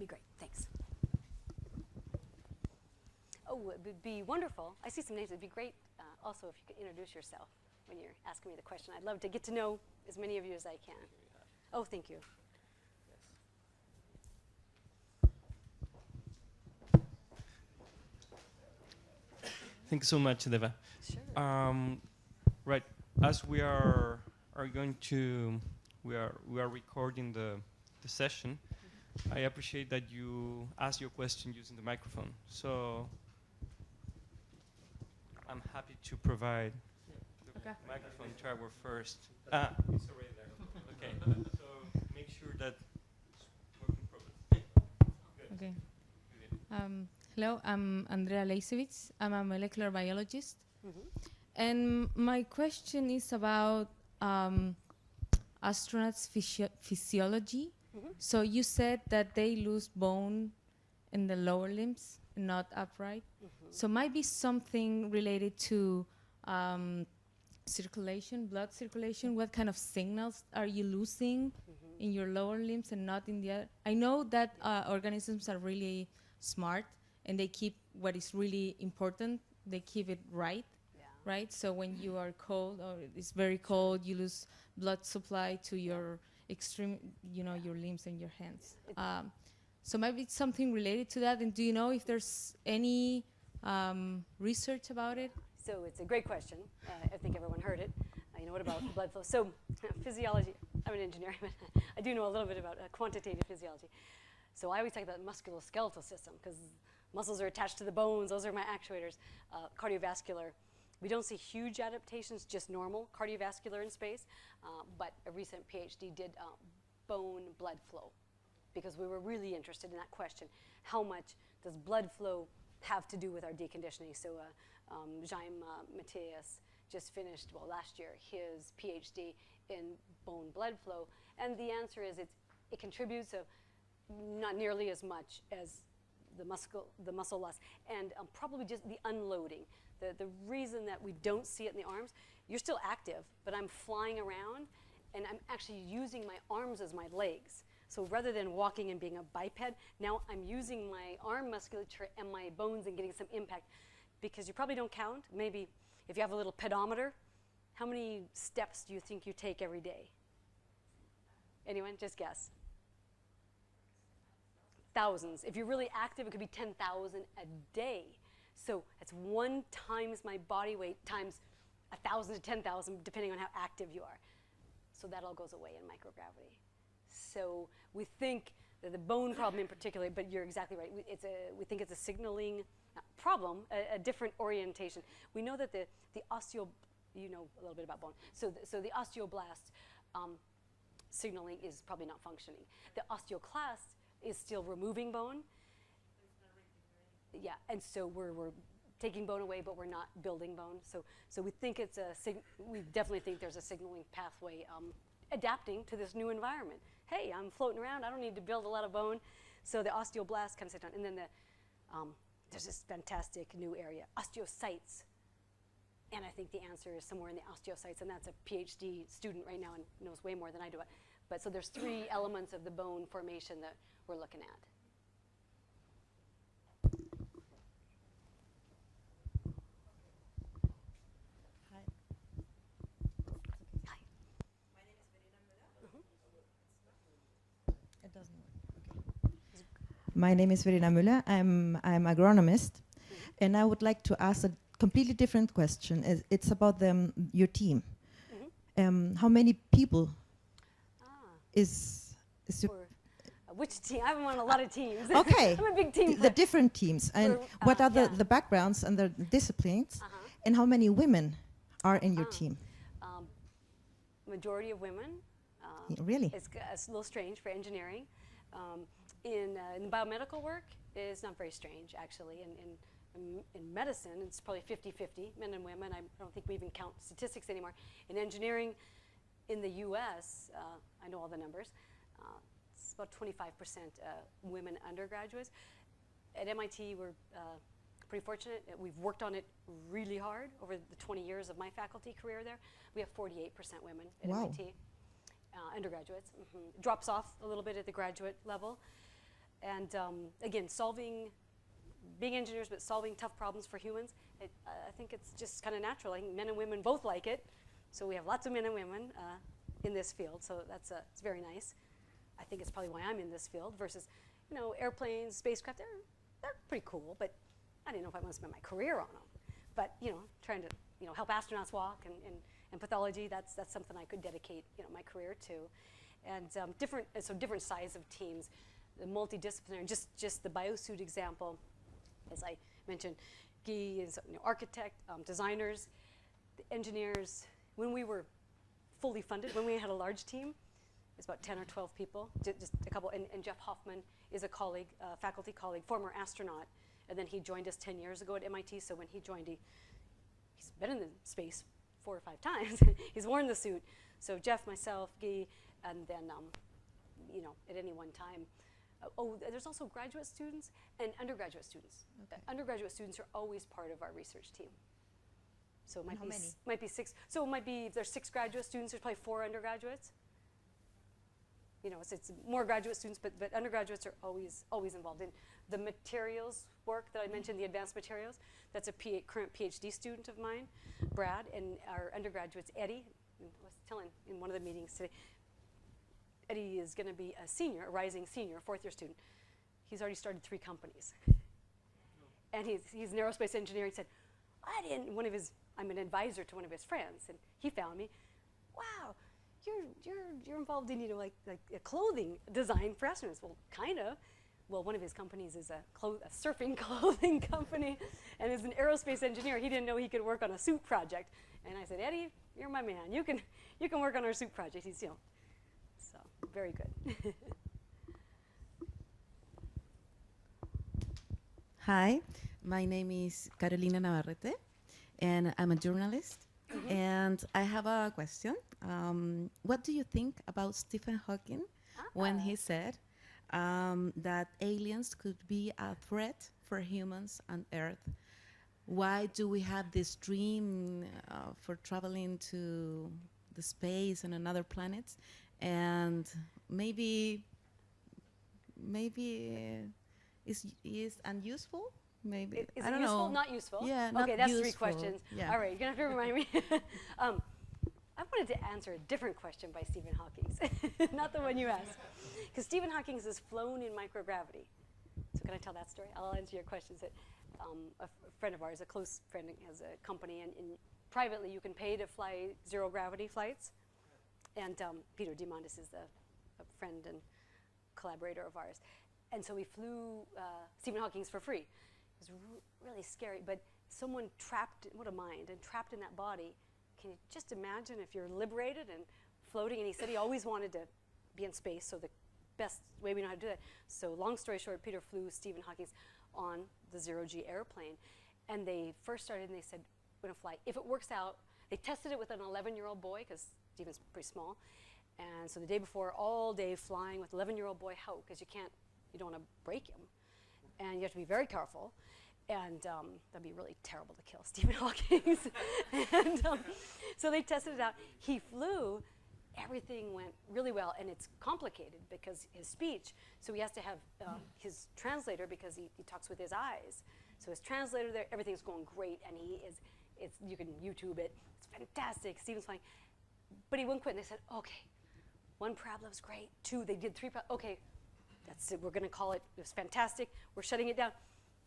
That'd be great. Thanks. Oh, it would be wonderful. I see some names. It'd be great also if you could introduce yourself when you're asking me the question. I'd love to get to know as many of you as I can. Oh, thank you. Thank you so much, Deva. Sure. Right, as we are going to, we are recording the session. I appreciate that you ask your question using the microphone. So I'm happy to provide the microphone to our first. It's already there. Okay. So make sure that it's working properly. Okay. Hello, I'm Andrea Leisevitz. I'm a molecular biologist. And my question is about astronauts' physiology. So you said that they lose bone in the lower limbs, not upright. So might be something related to circulation, blood circulation. What kind of signals are you losing in your lower limbs and not in the other? I know that organisms are really smart and they keep what is really important. They keep it right. Right? So when you are cold or it's very cold, you lose blood supply to your extreme, your limbs and your hands. So maybe it's something related to that. And do you know if there's any research about it? So it's a great question. I think everyone heard it. What about blood flow? So physiology, I'm an engineer, but I do know a little bit about quantitative physiology. So I always talk about musculoskeletal system because muscles are attached to the bones. Those are my actuators. Cardiovascular. We don't see huge adaptations, just normal cardiovascular in space, but a recent PhD did bone blood flow because we were really interested in that question. How much does blood flow have to do with our deconditioning? So Jaime Matias just finished, last year, his PhD in bone blood flow, and the answer is it contributes not nearly as much as the muscle loss, and probably just the unloading. The reason that we don't see it in the arms, you're still active, but I'm flying around, and I'm actually using my arms as my legs. So rather than walking and being a biped, now I'm using my arm musculature and my bones and getting some impact. Because you probably don't count, maybe if you have a little pedometer, how many steps do you think you take every day? Anyone? Just guess. Thousands. If you're really active, it could be 10,000 a day. So that's 1 times my body weight times 1,000 to 10,000, depending on how active you are. So that all goes away in microgravity. So we think that the bone problem in particular, but you're exactly right. We think it's a signaling problem, a different orientation. We know that the you know a little bit about bone. So the osteoblast signaling is probably not functioning. The osteoclast is still removing bone. Yeah, and so we're taking bone away, but we're not building bone. So we think it's we definitely think there's a signaling pathway adapting to this new environment. Hey, I'm floating around. I don't need to build a lot of bone. So the osteoblast kind of sit down, and then there's this fantastic new area, osteocytes. And I think the answer is somewhere in the osteocytes, and that's a PhD student right now and knows way more than I do. But so there's 3 elements of the bone formation that we're looking at. My name is Verena Müller. I'm agronomist, and I would like to ask a completely different question. It's about your team. How many people is your which team? I'm on a lot of teams. Okay. I'm a big team. The different teams, and what are the backgrounds and the disciplines, and how many women are in your team? Majority of women. Really? It's a little strange for engineering. In biomedical work, it's not very strange, actually. In medicine, it's probably 50-50, men and women. I don't think we even count statistics anymore. In engineering, in the US, I know all the numbers, it's about 25% women undergraduates. At MIT, we're pretty fortunate. We've worked on it really hard over the 20 years of my faculty career there. We have 48% women at MIT, undergraduates. Drops off a little bit at the graduate level. And again, being engineers, but solving tough problems for humans, I think it's just kind of natural. I think men and women both like it. So we have lots of men and women in this field, so it's very nice. I think it's probably why I'm in this field versus, airplanes, spacecraft, they're pretty cool, but I didn't know if I want to spend my career on them. But, trying to, help astronauts walk and pathology, that's something I could dedicate, my career to. And different size of teams, the multidisciplinary, just the biosuit example, as I mentioned, Guy is architect, designers, the engineers. When we were fully funded, when we had a large team, it's about 10 or 12 people, just a couple. And Jeff Hoffman is a colleague, faculty colleague, former astronaut, and then he joined us 10 years ago at MIT. So when he joined, he's been in the space 4 or 5 times. He's worn the suit. So Jeff, myself, Guy, and then at any one time. There's also graduate students and undergraduate students. Okay. Undergraduate students are always part of our research team. So it might how be many? Might be 6. So it might be, if there's 6 graduate students, there's probably 4 undergraduates. It's more graduate students, but undergraduates are always involved in the materials work that I mentioned, the advanced materials. That's a current PhD student of mine, Brad, and our undergraduates, Eddie. I was telling in one of the meetings today, Eddie is going to be a rising senior, 4th-year student. He's already started 3 companies. And he's an aerospace engineer. He said, I'm an advisor to one of his friends, and he found me. Wow, you're involved in like a clothing design for astronauts. Well, kind of. Well, one of his companies is a surfing clothing company, and as an aerospace engineer, he didn't know he could work on a suit project. And I said, Eddie, you're my man. You can work on our suit project. He's so very good. Hi, my name is Carolina Navarrete, and I'm a journalist. And I have a question. What do you think about Stephen Hawking when he said that aliens could be a threat for humans on Earth? Why do we have this dream for traveling to the space and another planets? And maybe is unuseful. Maybe Is I it don't useful? know. Not useful. Yeah. Okay, that's useful. 3 questions. Yeah. All right, you're gonna have to remind me. I wanted to answer a different question by Stephen Hawking, not the one you asked, because Stephen Hawking has flown in microgravity. So can I tell that story? I'll answer your questions. A friend of ours, a close friend, has a company, and privately you can pay to fly 0 gravity flights. And Peter Diamandis is a friend and collaborator of ours. And so we flew Stephen Hawking's for free. It was really scary, but someone trapped, what a mind, and trapped in that body. Can you just imagine if you're liberated and floating? And he said he always wanted to be in space, so the best way we know how to do that. So long story short, Peter flew Stephen Hawking's on the 0G airplane. And they first started and they said, we're gonna fly. If it works out, they tested it with an 11-year-old boy, because Stephen's pretty small. And so the day before, all day flying with 11-year-old boy, how? Because you don't want to break him. And you have to be very careful. And that'd be really terrible to kill Stephen Hawking. And so they tested it out. He flew. Everything went really well. And it's complicated because his speech. So he has to have his translator, because he talks with his eyes. So his translator there, everything's going great. And you can YouTube it. It's fantastic. Stephen's flying. But he wouldn't quit. And they said, okay, 1 problem's great. 2, they did 3 problems. Okay, that's it. We're going to call it. It was fantastic. We're shutting it down.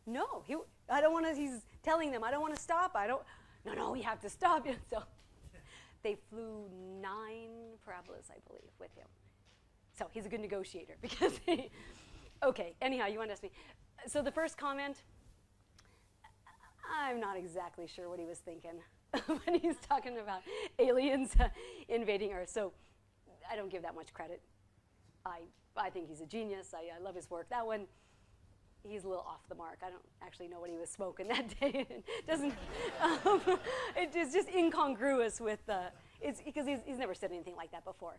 No, I don't want to. He's telling them, I don't want to stop. No, we have to stop. So they flew 9 parabolas, I believe, with him. So he's a good negotiator because okay, anyhow, you want to ask me. So the first comment, I'm not exactly sure what he was thinking when he's talking about aliens invading Earth. So I don't give that much credit. I think he's a genius. I love his work. That one, he's a little off the mark. I don't actually know what he was smoking that day. It doesn't. It is just incongruous with. It's because he's never said anything like that before.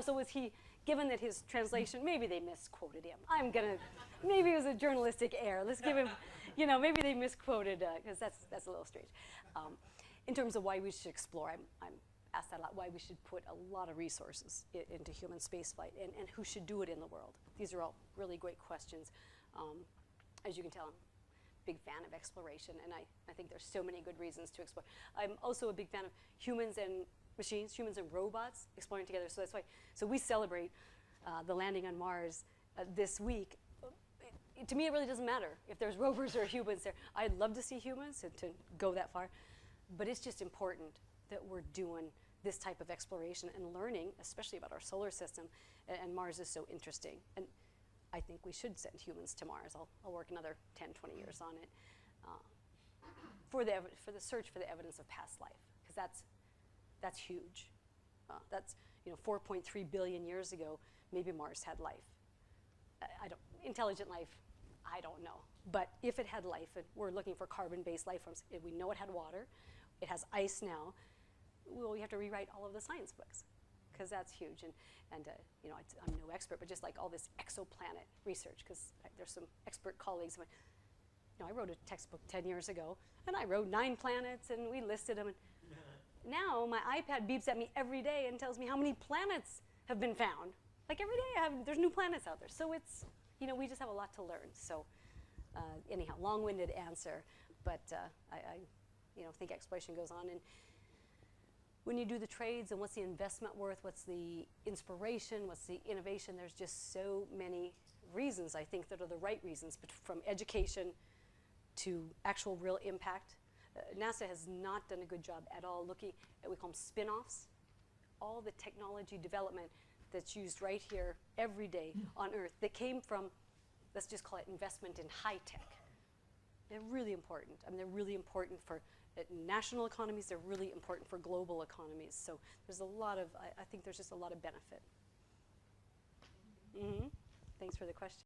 So was he? Given that his translation, maybe they misquoted him. Maybe it was a journalistic error. Let's give him. Maybe they misquoted because that's a little strange. In terms of why we should explore, I'm ask that a lot, why we should put a lot of resources into human spaceflight, and who should do it in the world. These are all really great questions. As you can tell, I'm a big fan of exploration, and I think there's so many good reasons to explore. I'm also a big fan of humans and machines, humans and robots exploring together. So that's why, so we celebrate the landing on Mars this week. To me, it really doesn't matter if there's rovers or humans there. I'd love to see humans and to go that far, but it's just important that we're doing this type of exploration and learning, especially about our solar system, and Mars is so interesting. And I think we should send humans to Mars. I'll work another 10, 20 years on it for the search for the evidence of past life, because that's huge. That's 4.3 billion years ago, maybe Mars had life. Intelligent life, I don't know. But if it had life, and we're looking for carbon-based life forms, we know it had water, it has ice now, well, we have to rewrite all of the science books, because that's huge. And I'm no expert, but just like all this exoplanet research, because there's some expert colleagues. I wrote a textbook 10 years ago, and I wrote 9 planets, and we listed them. And now my iPad beeps at me every day and tells me how many planets have been found. Like every day, there's new planets out there. So it's, we just have a lot to learn. So anyhow, long-winded answer, but I think exploration goes on. And when you do the trades and what's the investment worth, what's the inspiration, what's the innovation, there's just so many reasons, I think, that are the right reasons, but from education to actual real impact. NASA has not done a good job at all looking at what we call them spin-offs, all the technology development that's used right here every day on Earth that came from, let's just call it investment in high tech. They're really important. I mean, they're really important for national economies. They're really important for global economies. So there's a lot of, I think there's just a lot of benefit. Thanks for the question.